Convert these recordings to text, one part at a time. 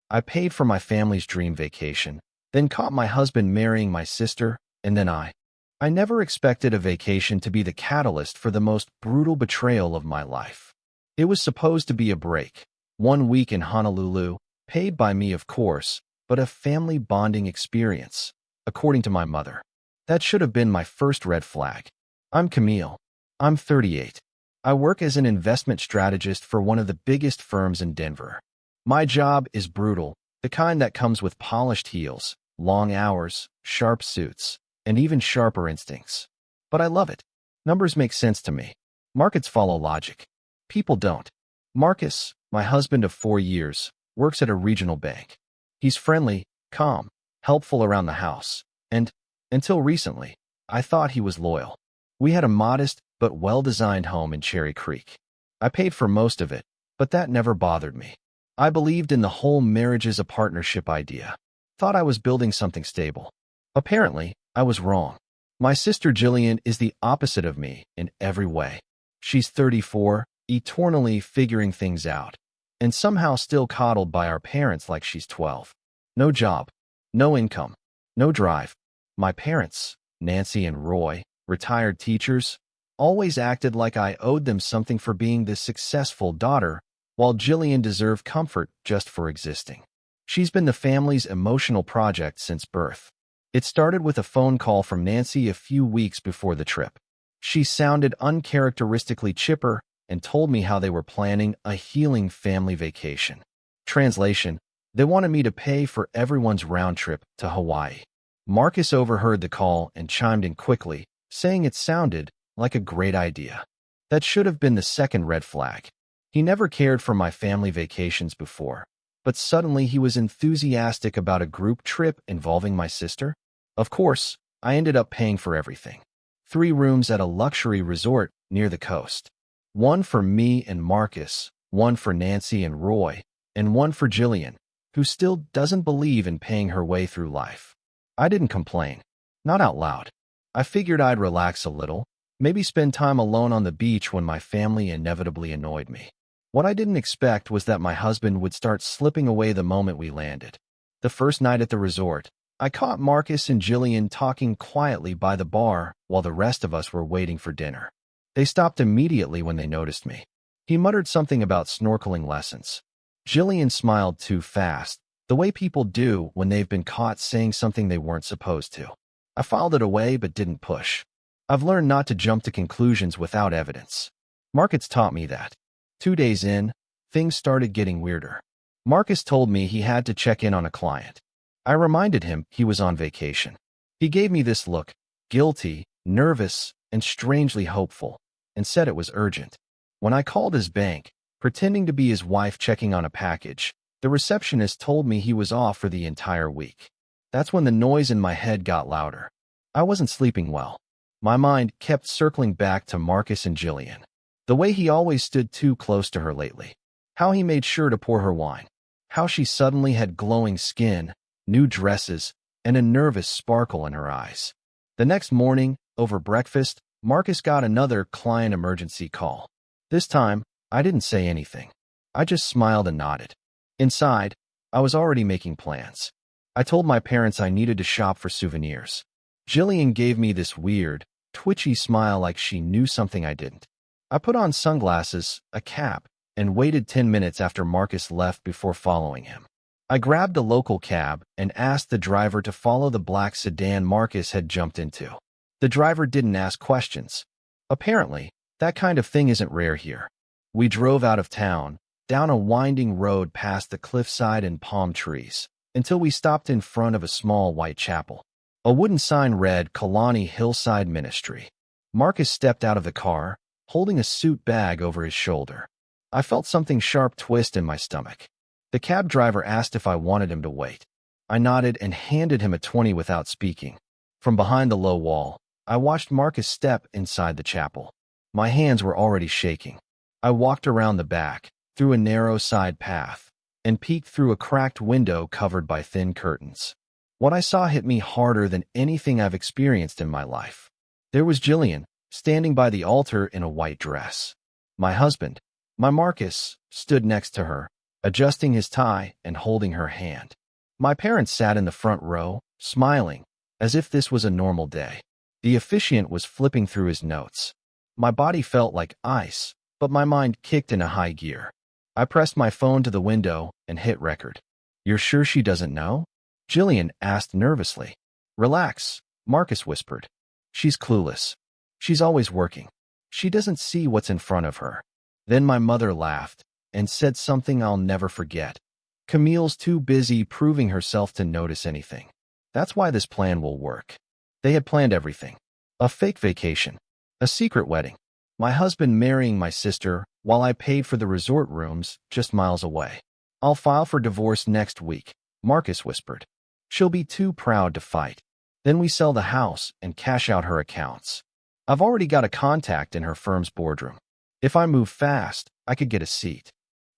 I paid for my family's dream vacation, then caught my husband marrying my sister, and then I never expected a vacation to be the catalyst for the most brutal betrayal of my life. It was supposed to be a break, 1 week in Honolulu, paid by me of course, but a family bonding experience, according to my mother. That should have been my first red flag. I'm Camille. I'm 38. I work as an investment strategist for one of the biggest firms in Denver. My job is brutal, the kind that comes with polished heels, long hours, sharp suits, and even sharper instincts. But I love it. Numbers make sense to me. Markets follow logic. People don't. Marcus, my husband of 4 years, works at a regional bank. He's friendly, calm, helpful around the house, and, until recently, I thought he was loyal. We had a modest but well-designed home in Cherry Creek. I paid for most of it, but that never bothered me. I believed in the whole marriage as a partnership idea. Thought I was building something stable. Apparently, I was wrong. My sister Jillian is the opposite of me in every way. She's 34, eternally figuring things out, and somehow still coddled by our parents like she's 12. No job, no income, no drive. My parents, Nancy and Roy, retired teachers, always acted like I owed them something for being this successful daughter, while Jillian deserved comfort just for existing. She's been the family's emotional project since birth. It started with a phone call from Nancy a few weeks before the trip. She sounded uncharacteristically chipper and told me how they were planning a healing family vacation. Translation: they wanted me to pay for everyone's round trip to Hawaii. Marcus overheard the call and chimed in quickly, saying it sounded like a great idea. That should have been the second red flag. He never cared for my family vacations before, but suddenly he was enthusiastic about a group trip involving my sister. Of course, I ended up paying for everything. 3 rooms at a luxury resort near the coast. 1 for me and Marcus, 1 for Nancy and Roy, and 1 for Jillian, who still doesn't believe in paying her way through life. I didn't complain. Not out loud. I figured I'd relax a little, maybe spend time alone on the beach when my family inevitably annoyed me. What I didn't expect was that my husband would start slipping away the moment we landed. The first night at the resort, I caught Marcus and Jillian talking quietly by the bar while the rest of us were waiting for dinner. They stopped immediately when they noticed me. He muttered something about snorkeling lessons. Jillian smiled too fast, the way people do when they've been caught saying something they weren't supposed to. I filed it away but didn't push. I've learned not to jump to conclusions without evidence. Marcus taught me that. 2 days in, things started getting weirder. Marcus told me he had to check in on a client. I reminded him he was on vacation. He gave me this look, guilty, nervous, and strangely hopeful, and said it was urgent. When I called his bank, pretending to be his wife checking on a package, the receptionist told me he was off for the entire week. That's when the noise in my head got louder. I wasn't sleeping well. My mind kept circling back to Marcus and Jillian. The way he always stood too close to her lately. How he made sure to pour her wine. How she suddenly had glowing skin, new dresses, and a nervous sparkle in her eyes. The next morning, over breakfast, Marcus got another client emergency call. This time, I didn't say anything. I just smiled and nodded. Inside, I was already making plans. I told my parents I needed to shop for souvenirs. Jillian gave me this weird, twitchy smile like she knew something I didn't. I put on sunglasses, a cap, and waited 10 minutes after Marcus left before following him. I grabbed a local cab and asked the driver to follow the black sedan Marcus had jumped into. The driver didn't ask questions. Apparently, that kind of thing isn't rare here. We drove out of town, down a winding road past the cliffside and palm trees, until we stopped in front of a small white chapel. A wooden sign read Kalani Hillside Ministry. Marcus stepped out of the car, holding a suit bag over his shoulder. I felt something sharp twist in my stomach. The cab driver asked if I wanted him to wait. I nodded and handed him a 20 without speaking. From behind the low wall, I watched Marcus step inside the chapel. My hands were already shaking. I walked around the back, through a narrow side path, and peeked through a cracked window covered by thin curtains. What I saw hit me harder than anything I've experienced in my life. There was Jillian, standing by the altar in a white dress. My husband, my Marcus, stood next to her, adjusting his tie and holding her hand. My parents sat in the front row, smiling, as if this was a normal day. The officiant was flipping through his notes. My body felt like ice, but my mind kicked into high gear. I pressed my phone to the window and hit record. "You're sure she doesn't know?" Jillian asked nervously. "Relax," Marcus whispered. "She's clueless. She's always working. She doesn't see what's in front of her." Then my mother laughed and said something I'll never forget. "Camille's too busy proving herself to notice anything. That's why this plan will work." They had planned everything. A fake vacation. A secret wedding. My husband marrying my sister while I paid for the resort rooms just miles away. "I'll file for divorce next week," Marcus whispered. "She'll be too proud to fight. Then we sell the house and cash out her accounts. I've already got a contact in her firm's boardroom. If I move fast, I could get a seat."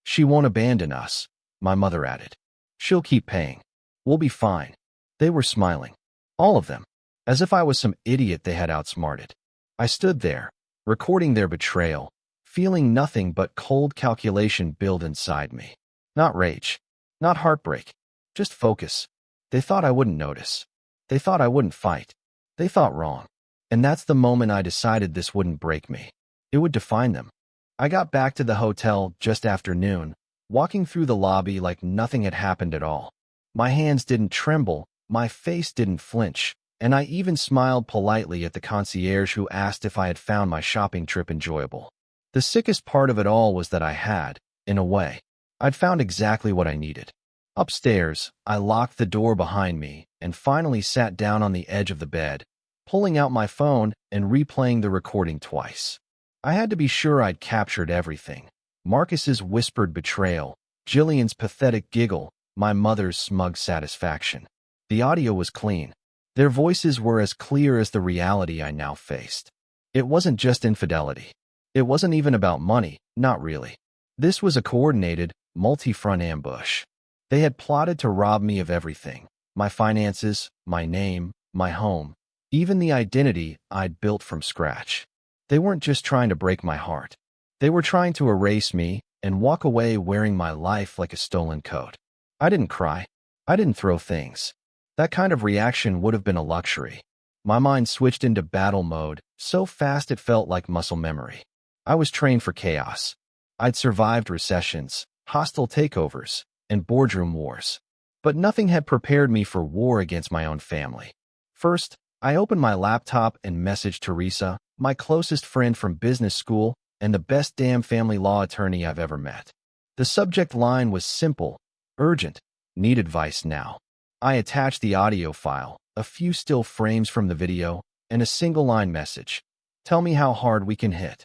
"She won't abandon us," my mother added. "She'll keep paying. We'll be fine." They were smiling. All of them. As if I was some idiot they had outsmarted. I stood there, recording their betrayal, feeling nothing but cold calculation build inside me. Not rage. Not heartbreak. Just focus. They thought I wouldn't notice. They thought I wouldn't fight. They thought wrong. And that's the moment I decided this wouldn't break me. It would define them. I got back to the hotel just after noon, walking through the lobby like nothing had happened at all. My hands didn't tremble, my face didn't flinch, and I even smiled politely at the concierge who asked if I had found my shopping trip enjoyable. The sickest part of it all was that I had, in a way. I'd found exactly what I needed. Upstairs, I locked the door behind me and finally sat down on the edge of the bed, pulling out my phone and replaying the recording twice. I had to be sure I'd captured everything. Marcus's whispered betrayal, Jillian's pathetic giggle, my mother's smug satisfaction. The audio was clean. Their voices were as clear as the reality I now faced. It wasn't just infidelity. It wasn't even about money, not really. This was a coordinated, multi-front ambush. They had plotted to rob me of everything. My finances, my name, my home, even the identity I'd built from scratch. They weren't just trying to break my heart. They were trying to erase me and walk away wearing my life like a stolen coat. I didn't cry. I didn't throw things. That kind of reaction would have been a luxury. My mind switched into battle mode, so fast it felt like muscle memory. I was trained for chaos. I'd survived recessions, hostile takeovers, and boardroom wars. But nothing had prepared me for war against my own family. First, I opened my laptop and messaged Teresa, my closest friend from business school and the best damn family law attorney I've ever met. The subject line was simple, urgent, need advice now. I attached the audio file, a few still frames from the video, and a single-line message. "Tell me how hard we can hit."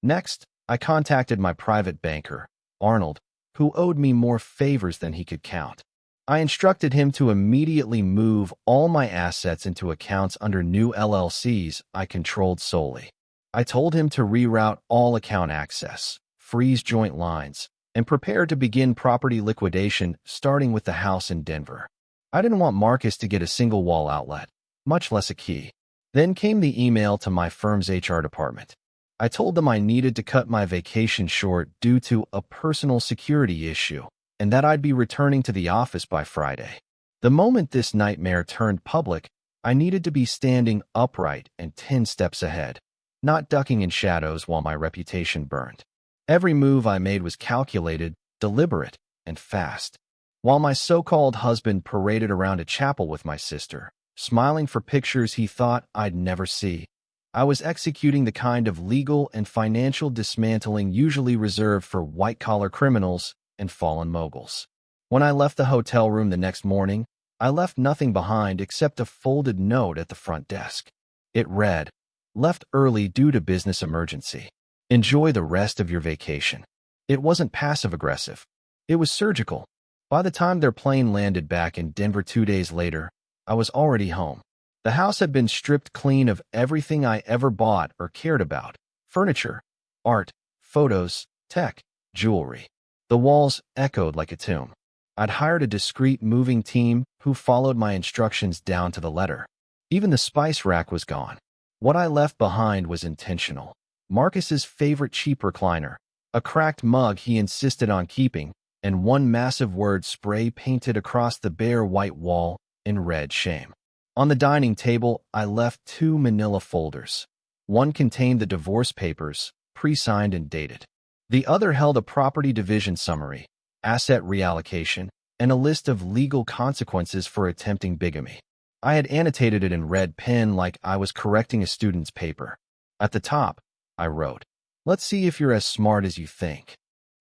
Next, I contacted my private banker, Arnold, who owed me more favors than he could count. I instructed him to immediately move all my assets into accounts under new LLCs I controlled solely. I told him to reroute all account access, freeze joint lines, and prepare to begin property liquidation starting with the house in Denver. I didn't want Marcus to get a single wall outlet, much less a key. Then came the email to my firm's HR department. I told them I needed to cut my vacation short due to a personal security issue, and that I'd be returning to the office by Friday. The moment this nightmare turned public, I needed to be standing upright and 10 steps ahead, not ducking in shadows while my reputation burned. Every move I made was calculated, deliberate, and fast. While my so-called husband paraded around a chapel with my sister, smiling for pictures he thought I'd never see, I was executing the kind of legal and financial dismantling usually reserved for white-collar criminals and fallen moguls. When I left the hotel room the next morning, I left nothing behind except a folded note at the front desk. It read, "Left early due to business emergency. Enjoy the rest of your vacation." It wasn't passive-aggressive. It was surgical. By the time their plane landed back in Denver 2 days later, I was already home. The house had been stripped clean of everything I ever bought or cared about: furniture, art, photos, tech, jewelry. The walls echoed like a tomb. I'd hired a discreet moving team who followed my instructions down to the letter. Even the spice rack was gone. What I left behind was intentional. Marcus's favorite cheap recliner, a cracked mug he insisted on keeping, and one massive word spray painted across the bare white wall in red shame. On the dining table, I left 2 manila folders. One contained the divorce papers, pre-signed and dated. The other held a property division summary, asset reallocation, and a list of legal consequences for attempting bigamy. I had annotated it in red pen like I was correcting a student's paper. At the top, I wrote, "Let's see if you're as smart as you think."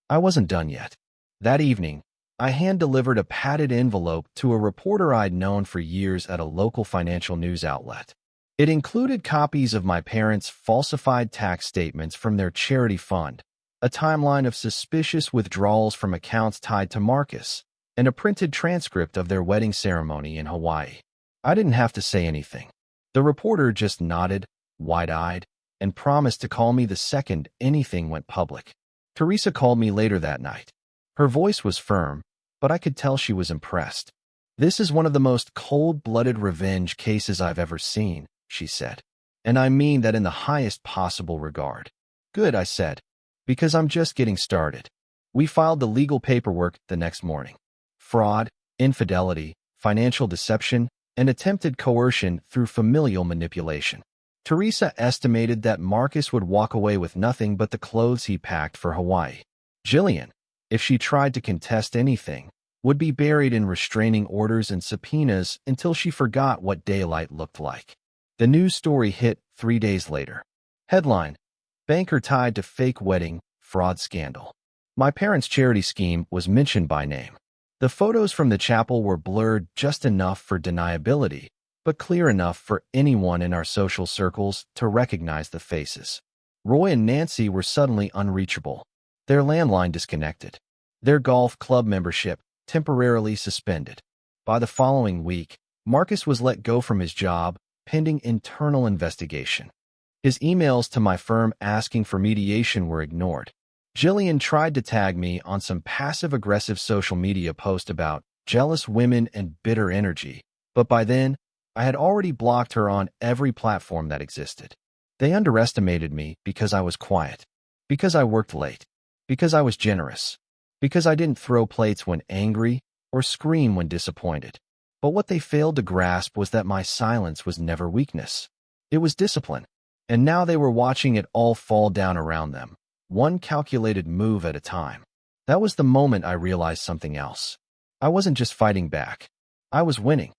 I wasn't done yet. That evening, I hand-delivered a padded envelope to a reporter I'd known for years at a local financial news outlet. It included copies of my parents' falsified tax statements from their charity fund, a timeline of suspicious withdrawals from accounts tied to Marcus, and a printed transcript of their wedding ceremony in Hawaii. I didn't have to say anything. The reporter just nodded, wide-eyed, and promised to call me the second anything went public. Teresa called me later that night. Her voice was firm, but I could tell she was impressed. "This is one of the most cold-blooded revenge cases I've ever seen," she said. "And I mean that in the highest possible regard." "Good," I said, "because I'm just getting started." We filed the legal paperwork the next morning. Fraud, infidelity, financial deception, and attempted coercion through familial manipulation. Teresa estimated that Marcus would walk away with nothing but the clothes he packed for Hawaii. Jillian, if she tried to contest anything, would be buried in restraining orders and subpoenas until she forgot what daylight looked like. The news story hit 3 days later. Headline: Banker tied to fake wedding, fraud scandal. My parents' charity scheme was mentioned by name. The photos from the chapel were blurred just enough for deniability, but clear enough for anyone in our social circles to recognize the faces. Roy and Nancy were suddenly unreachable. Their landline disconnected. Their golf club membership temporarily suspended. By the following week, Marcus was let go from his job, pending internal investigation. His emails to my firm asking for mediation were ignored. Jillian tried to tag me on some passive-aggressive social media post about jealous women and bitter energy, but by then, I had already blocked her on every platform that existed. They underestimated me because I was quiet, because I worked late, because I was generous, because I didn't throw plates when angry or scream when disappointed. But what they failed to grasp was that my silence was never weakness. It was discipline. And now they were watching it all fall down around them, one calculated move at a time. That was the moment I realized something else. I wasn't just fighting back. I was winning.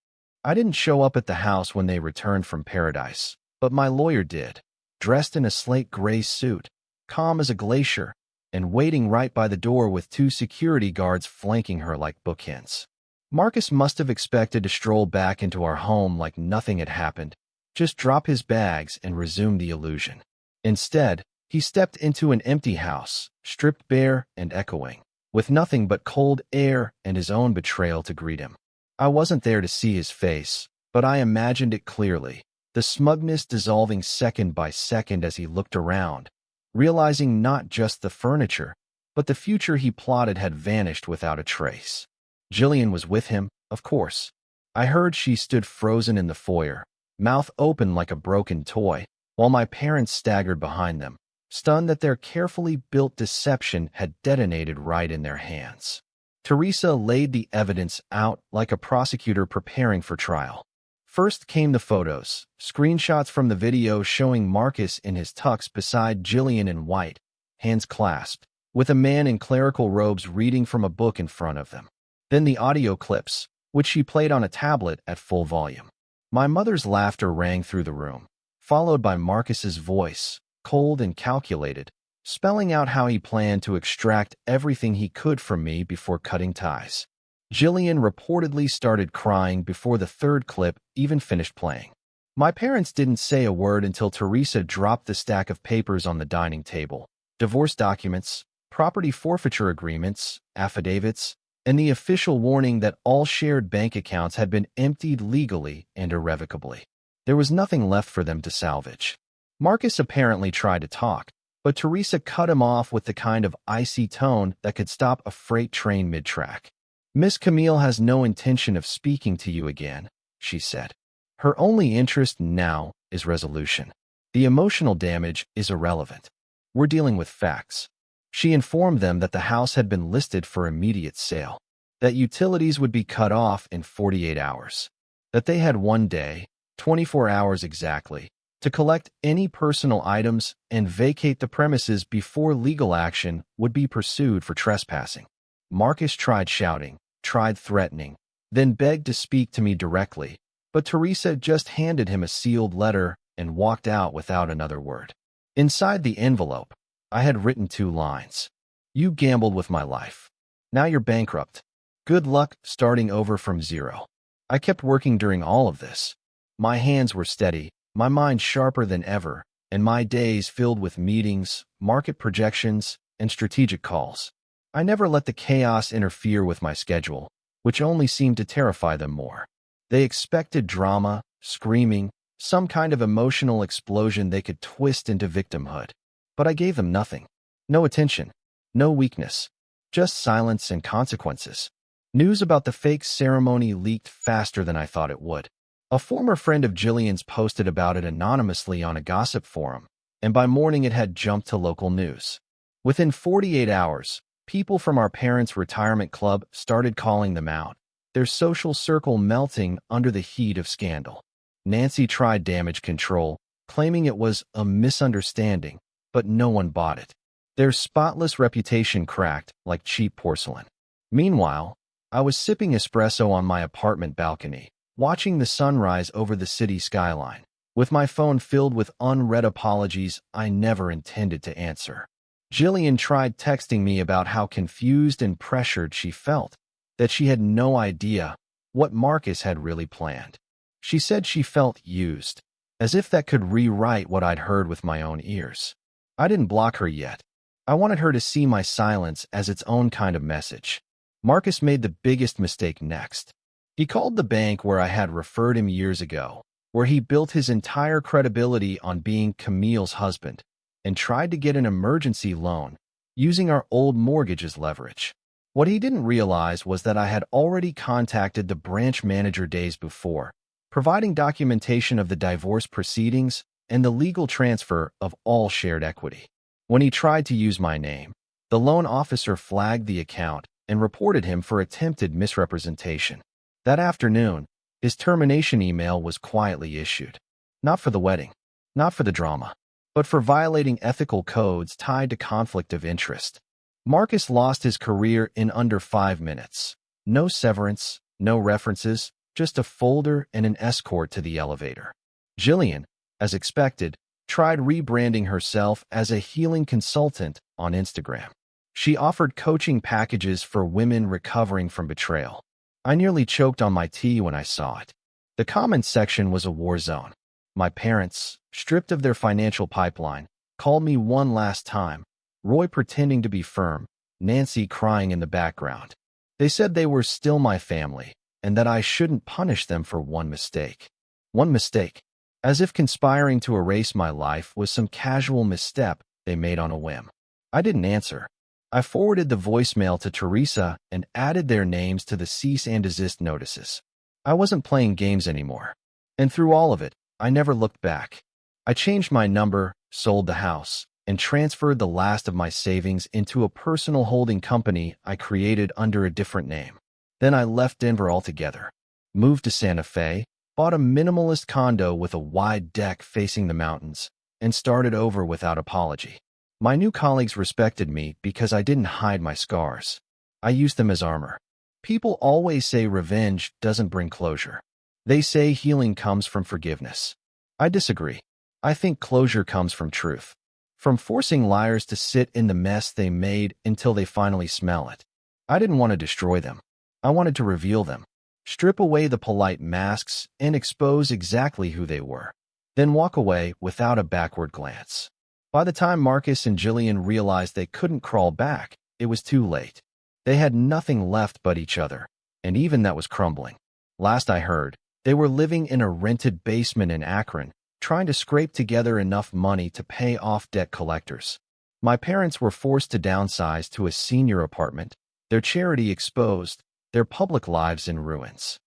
I didn't show up at the house when they returned from paradise, but my lawyer did, dressed in a slate gray suit, calm as a glacier, and waiting right by the door with 2 security guards flanking her like bookends. Marcus must have expected to stroll back into our home like nothing had happened, just drop his bags and resume the illusion. Instead, he stepped into an empty house, stripped bare and echoing, with nothing but cold air and his own betrayal to greet him. I wasn't there to see his face, but I imagined it clearly, the smugness dissolving second by second as he looked around, realizing not just the furniture, but the future he plotted had vanished without a trace. Jillian was with him, of course. I heard she stood frozen in the foyer, mouth open like a broken toy, while my parents staggered behind them, stunned that their carefully built deception had detonated right in their hands. Teresa laid the evidence out like a prosecutor preparing for trial. First came the photos, screenshots from the video showing Marcus in his tux beside Jillian in white, hands clasped, with a man in clerical robes reading from a book in front of them. Then the audio clips, which she played on a tablet at full volume. My mother's laughter rang through the room, followed by Marcus's voice, cold and calculated, spelling out how he planned to extract everything he could from me before cutting ties. Jillian reportedly started crying before the third clip even finished playing. My parents didn't say a word until Teresa dropped the stack of papers on the dining table, divorce documents, property forfeiture agreements, affidavits, and the official warning that all shared bank accounts had been emptied legally and irrevocably. There was nothing left for them to salvage. Marcus apparently tried to talk, but Teresa cut him off with the kind of icy tone that could stop a freight train mid-track. "Miss Camille has no intention of speaking to you again," she said. "Her only interest now is resolution. The emotional damage is irrelevant. We're dealing with facts." She informed them that the house had been listed for immediate sale, that utilities would be cut off in 48 hours, that they had 1 day, 24 hours exactly, to collect any personal items and vacate the premises before legal action would be pursued for trespassing. Marcus tried shouting, tried threatening, then begged to speak to me directly, but Teresa just handed him a sealed letter and walked out without another word. Inside the envelope, I had written 2 lines. "You gambled with my life. Now you're bankrupt. Good luck starting over from zero." I kept working during all of this. My hands were steady, my mind sharper than ever, and my days filled with meetings, market projections, and strategic calls. I never let the chaos interfere with my schedule, which only seemed to terrify them more. They expected drama, screaming, some kind of emotional explosion they could twist into victimhood. But I gave them nothing. No attention. No weakness. Just silence and consequences. News about the fake ceremony leaked faster than I thought it would. A former friend of Jillian's posted about it anonymously on a gossip forum, and by morning it had jumped to local news. Within 48 hours, people from our parents' retirement club started calling them out, their social circle melting under the heat of scandal. Nancy tried damage control, claiming it was a misunderstanding, but no one bought it. Their spotless reputation cracked like cheap porcelain. Meanwhile, I was sipping espresso on my apartment balcony, watching the sunrise over the city skyline, with my phone filled with unread apologies I never intended to answer. Jillian tried texting me about how confused and pressured she felt, that she had no idea what Marcus had really planned. She said she felt used, as if that could rewrite what I'd heard with my own ears. I didn't block her yet. I wanted her to see my silence as its own kind of message. Marcus made the biggest mistake next. He called the bank where I had referred him years ago, where he built his entire credibility on being Camille's husband, and tried to get an emergency loan, using our old mortgage as leverage. What he didn't realize was that I had already contacted the branch manager days before, providing documentation of the divorce proceedings and the legal transfer of all shared equity. When he tried to use my name, the loan officer flagged the account and reported him for attempted misrepresentation. That afternoon, his termination email was quietly issued. Not for the wedding, not for the drama, but for violating ethical codes tied to conflict of interest. Marcus lost his career in under 5 minutes. No severance, no references, just a folder and an escort to the elevator. Jillian, as expected, tried rebranding herself as a healing consultant on Instagram. She offered coaching packages for women recovering from betrayal. I nearly choked on my tea when I saw it. The comments section was a war zone. My parents, stripped of their financial pipeline, called me one last time, Roy pretending to be firm, Nancy crying in the background. They said they were still my family, and that I shouldn't punish them for one mistake. One mistake. As if conspiring to erase my life was some casual misstep they made on a whim. I didn't answer. I forwarded the voicemail to Teresa and added their names to the cease and desist notices. I wasn't playing games anymore. And through all of it, I never looked back. I changed my number, sold the house, and transferred the last of my savings into a personal holding company I created under a different name. Then I left Denver altogether, moved to Santa Fe, bought a minimalist condo with a wide deck facing the mountains, and started over without apology. My new colleagues respected me because I didn't hide my scars. I used them as armor. People always say revenge doesn't bring closure. They say healing comes from forgiveness. I disagree. I think closure comes from truth. From forcing liars to sit in the mess they made until they finally smell it. I didn't want to destroy them. I wanted to reveal them. Strip away the polite masks and expose exactly who they were. Then walk away without a backward glance. By the time Marcus and Jillian realized they couldn't crawl back, it was too late. They had nothing left but each other, and even that was crumbling. Last I heard, they were living in a rented basement in Akron, trying to scrape together enough money to pay off debt collectors. My parents were forced to downsize to a senior apartment, their charity exposed, their public lives in ruins.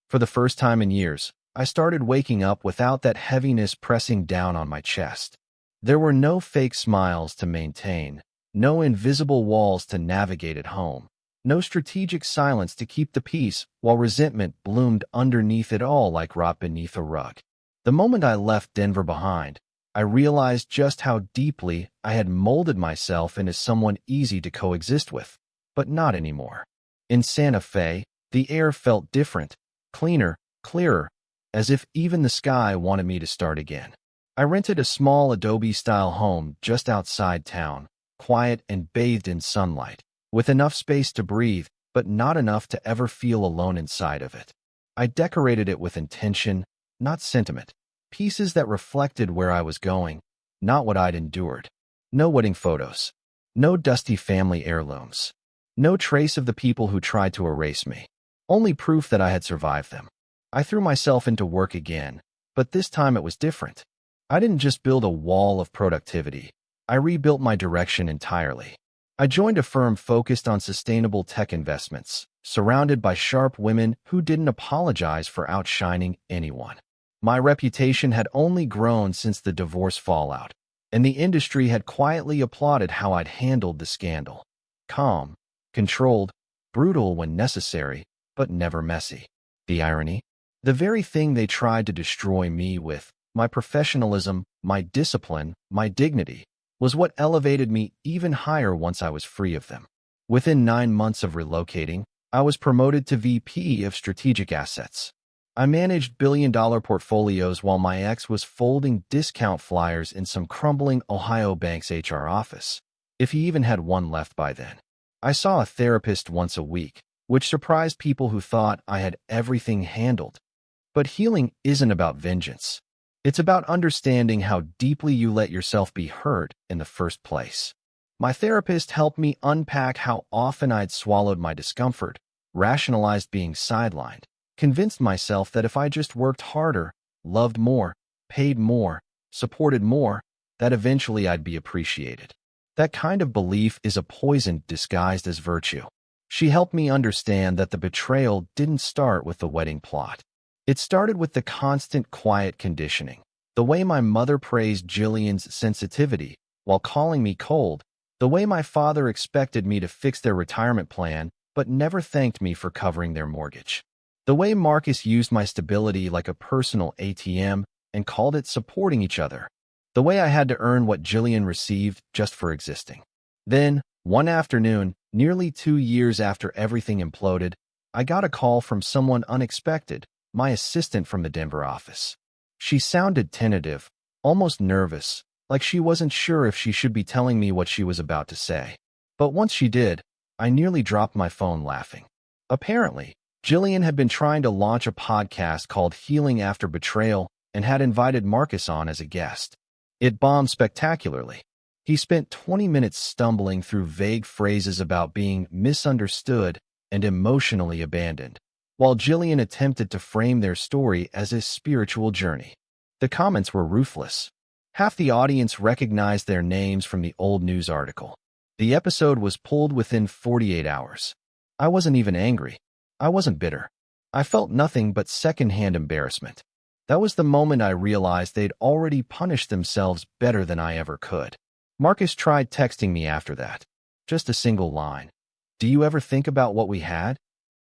For the first time in years, I started waking up without that heaviness pressing down on my chest. There were no fake smiles to maintain, No invisible walls to navigate at home. No strategic silence to keep the peace, while resentment bloomed underneath it all like rot beneath a rug. The moment I left Denver behind, I realized just how deeply I had molded myself into someone easy to coexist with, but not anymore. In Santa Fe, the air felt different, cleaner, clearer, as if even the sky wanted me to start again. I rented a small adobe-style home just outside town, quiet and bathed in sunlight, with enough space to breathe, but not enough to ever feel alone inside of it. I decorated it with intention, not sentiment, pieces that reflected where I was going, not what I'd endured. No wedding photos, no dusty family heirlooms, no trace of the people who tried to erase me, only proof that I had survived them. I threw myself into work again, but this time it was different. I didn't just build a wall of productivity. I rebuilt my direction entirely. I joined a firm focused on sustainable tech investments, surrounded by sharp women who didn't apologize for outshining anyone. My reputation had only grown since the divorce fallout, and the industry had quietly applauded how I'd handled the scandal. Calm, controlled, brutal when necessary, but never messy. The irony? The very thing they tried to destroy me with, my professionalism, my discipline, my dignity, was what elevated me even higher once I was free of them. Within 9 months of relocating, I was promoted to VP of Strategic Assets. I managed billion-dollar portfolios while my ex was folding discount flyers in some crumbling Ohio bank's HR office, if he even had one left by then. I saw a therapist once a week, which surprised people who thought I had everything handled. But healing isn't about vengeance. It's about understanding how deeply you let yourself be hurt in the first place. My therapist helped me unpack how often I'd swallowed my discomfort, rationalized being sidelined, convinced myself that if I just worked harder, loved more, paid more, supported more, that eventually I'd be appreciated. That kind of belief is a poison disguised as virtue. She helped me understand that the betrayal didn't start with the wedding plot. It started with the constant quiet conditioning, the way my mother praised Jillian's sensitivity while calling me cold, the way my father expected me to fix their retirement plan but never thanked me for covering their mortgage, the way Marcus used my stability like a personal ATM and called it supporting each other, the way I had to earn what Jillian received just for existing. Then, one afternoon, nearly 2 years after everything imploded, I got a call from someone unexpected, my assistant from the Denver office. She sounded tentative, almost nervous, like she wasn't sure if she should be telling me what she was about to say. But once she did, I nearly dropped my phone laughing. Apparently, Jillian had been trying to launch a podcast called Healing After Betrayal and had invited Marcus on as a guest. It bombed spectacularly. He spent 20 minutes stumbling through vague phrases about being misunderstood and emotionally abandoned, while Jillian attempted to frame their story as a spiritual journey. The comments were ruthless. Half the audience recognized their names from the old news article. The episode was pulled within 48 hours. I wasn't even angry. I wasn't bitter. I felt nothing but secondhand embarrassment. That was the moment I realized they'd already punished themselves better than I ever could. Marcus tried texting me after that. Just a single line. "Do you ever think about what we had?"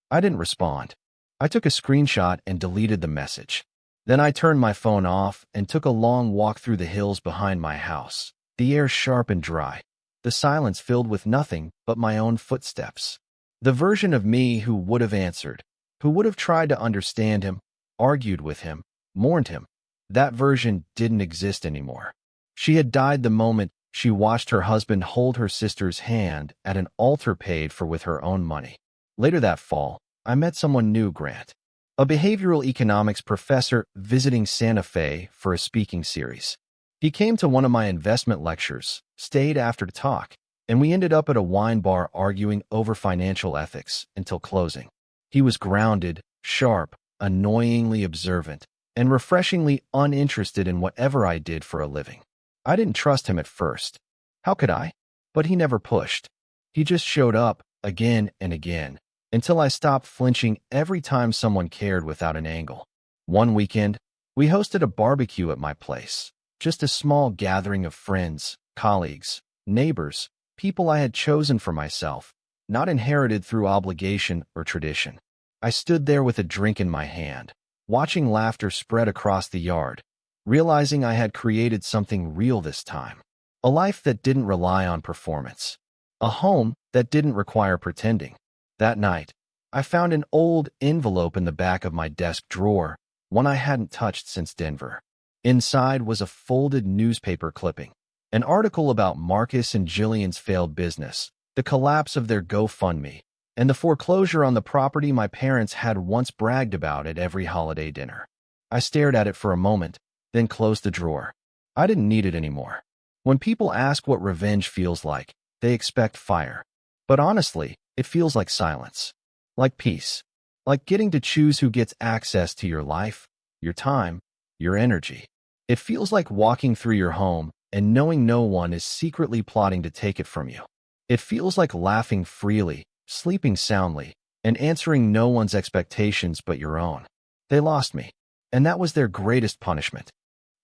I didn't respond. I took a screenshot and deleted the message. Then I turned my phone off and took a long walk through the hills behind my house, the air sharp and dry, the silence filled with nothing but my own footsteps. The version of me who would have answered, who would have tried to understand him, argued with him, mourned him, that version didn't exist anymore. She had died the moment she watched her husband hold her sister's hand at an altar paid for with her own money. Later that fall, I met someone new, Grant, a behavioral economics professor visiting Santa Fe for a speaking series. He came to one of my investment lectures, stayed after to talk, and we ended up at a wine bar arguing over financial ethics until closing. He was grounded, sharp, annoyingly observant, and refreshingly uninterested in whatever I did for a living. I didn't trust him at first. How could I? But he never pushed. He just showed up, again and again, until I stopped flinching every time someone cared without an angle. One weekend, we hosted a barbecue at my place, just a small gathering of friends, colleagues, neighbors, people I had chosen for myself, not inherited through obligation or tradition. I stood there with a drink in my hand, watching laughter spread across the yard, realizing I had created something real this time. A life that didn't rely on performance. A home that didn't require pretending. That night, I found an old envelope in the back of my desk drawer, one I hadn't touched since Denver. Inside was a folded newspaper clipping, an article about Marcus and Jillian's failed business, the collapse of their GoFundMe, and the foreclosure on the property my parents had once bragged about at every holiday dinner. I stared at it for a moment, then closed the drawer. I didn't need it anymore. When people ask what revenge feels like, they expect fire. But honestly, it feels like silence. Like peace. Like getting to choose who gets access to your life, your time, your energy. It feels like walking through your home and knowing no one is secretly plotting to take it from you. It feels like laughing freely, sleeping soundly, and answering no one's expectations but your own. They lost me, and that was their greatest punishment.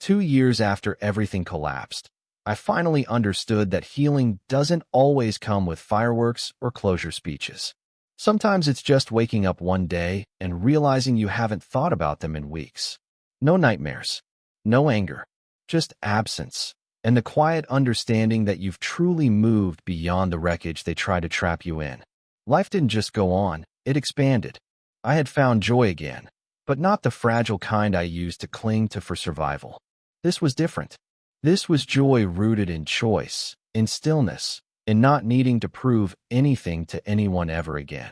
2 years after everything collapsed, I finally understood that healing doesn't always come with fireworks or closure speeches. Sometimes it's just waking up one day and realizing you haven't thought about them in weeks. No nightmares, no anger, just absence, and the quiet understanding that you've truly moved beyond the wreckage they try to trap you in. Life didn't just go on, it expanded. I had found joy again, but not the fragile kind I used to cling to for survival. This was different. This was joy rooted in choice, in stillness, in not needing to prove anything to anyone ever again.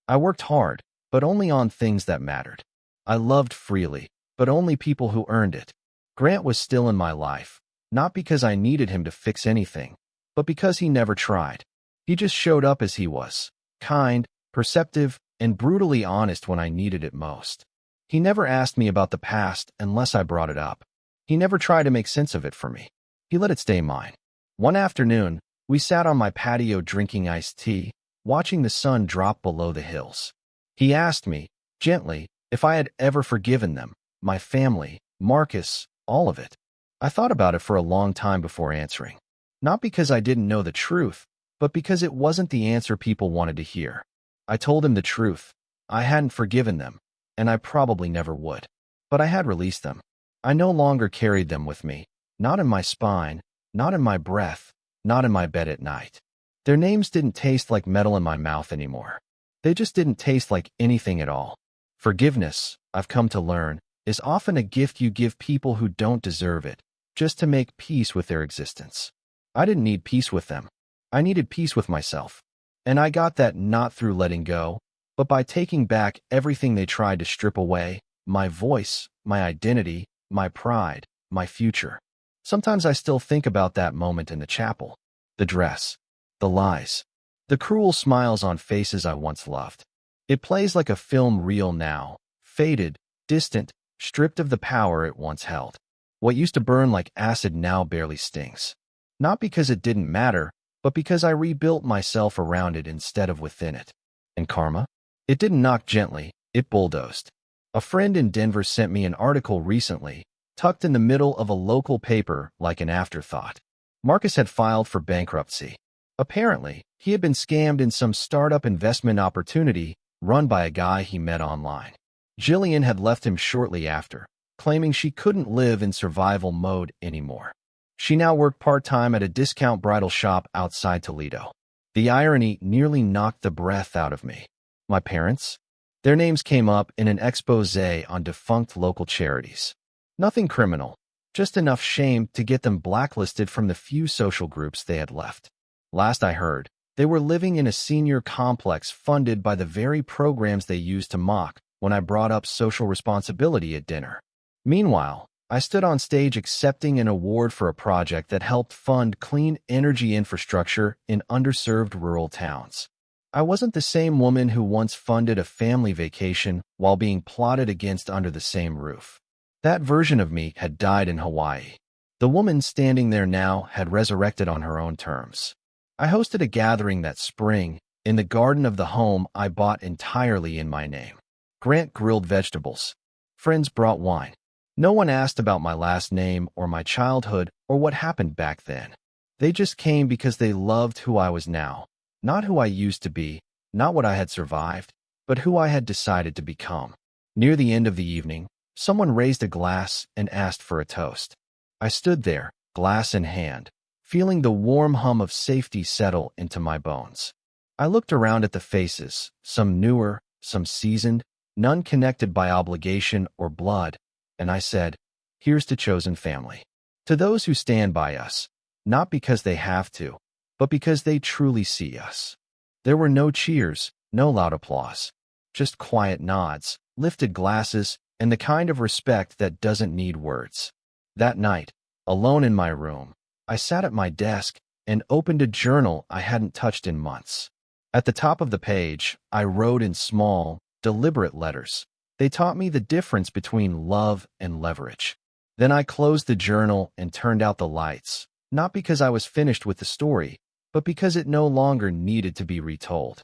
I worked hard, but only on things that mattered. I loved freely, but only people who earned it. Grant was still in my life, not because I needed him to fix anything, but because he never tried. He just showed up as he was, kind, perceptive, and brutally honest when I needed it most. He never asked me about the past unless I brought it up. He never tried to make sense of it for me. He let it stay mine. One afternoon, we sat on my patio drinking iced tea, watching the sun drop below the hills. He asked me, gently, if I had ever forgiven them, my family, Marcus, all of it. I thought about it for a long time before answering. Not because I didn't know the truth, but because it wasn't the answer people wanted to hear. I told him the truth. I hadn't forgiven them, and I probably never would. But I had released them. I no longer carried them with me, not in my spine, not in my breath, not in my bed at night. Their names didn't taste like metal in my mouth anymore. They just didn't taste like anything at all. Forgiveness, I've come to learn, is often a gift you give people who don't deserve it, just to make peace with their existence. I didn't need peace with them. I needed peace with myself. And I got that not through letting go, but by taking back everything they tried to strip away, my voice, my identity, my pride, my future. Sometimes I still think about that moment in the chapel. The dress, the lies, the cruel smiles on faces I once loved. It plays like a film reel now, faded, distant, stripped of the power it once held. What used to burn like acid now barely stings. Not because it didn't matter, but because I rebuilt myself around it instead of within it. And karma? It didn't knock gently, it bulldozed. A friend in Denver sent me an article recently, tucked in the middle of a local paper like an afterthought. Marcus had filed for bankruptcy. Apparently, he had been scammed in some startup investment opportunity run by a guy he met online. Jillian had left him shortly after, claiming she couldn't live in survival mode anymore. She now worked part-time at a discount bridal shop outside Toledo. The irony nearly knocked the breath out of me. My parents? Their names came up in an expose on defunct local charities. Nothing criminal, just enough shame to get them blacklisted from the few social groups they had left. Last I heard, they were living in a senior complex funded by the very programs they used to mock when I brought up social responsibility at dinner. Meanwhile, I stood on stage accepting an award for a project that helped fund clean energy infrastructure in underserved rural towns. I wasn't the same woman who once funded a family vacation while being plotted against under the same roof. That version of me had died in Hawaii. The woman standing there now had resurrected on her own terms. I hosted a gathering that spring in the garden of the home I bought entirely in my name. Grant grilled vegetables. Friends brought wine. No one asked about my last name or my childhood or what happened back then. They just came because they loved who I was now, not who I used to be, not what I had survived, but who I had decided to become. Near the end of the evening, someone raised a glass and asked for a toast. I stood there, glass in hand, feeling the warm hum of safety settle into my bones. I looked around at the faces, some newer, some seasoned, none connected by obligation or blood, and I said, "Here's to chosen family. To those who stand by us, not because they have to, but because they truly see us." There were no cheers, no loud applause, just quiet nods, lifted glasses, and the kind of respect that doesn't need words. That night, alone in my room, I sat at my desk and opened a journal I hadn't touched in months. At the top of the page, I wrote in small, deliberate letters. They taught me the difference between love and leverage. Then I closed the journal and turned out the lights, not because I was finished with the story, but because it no longer needed to be retold.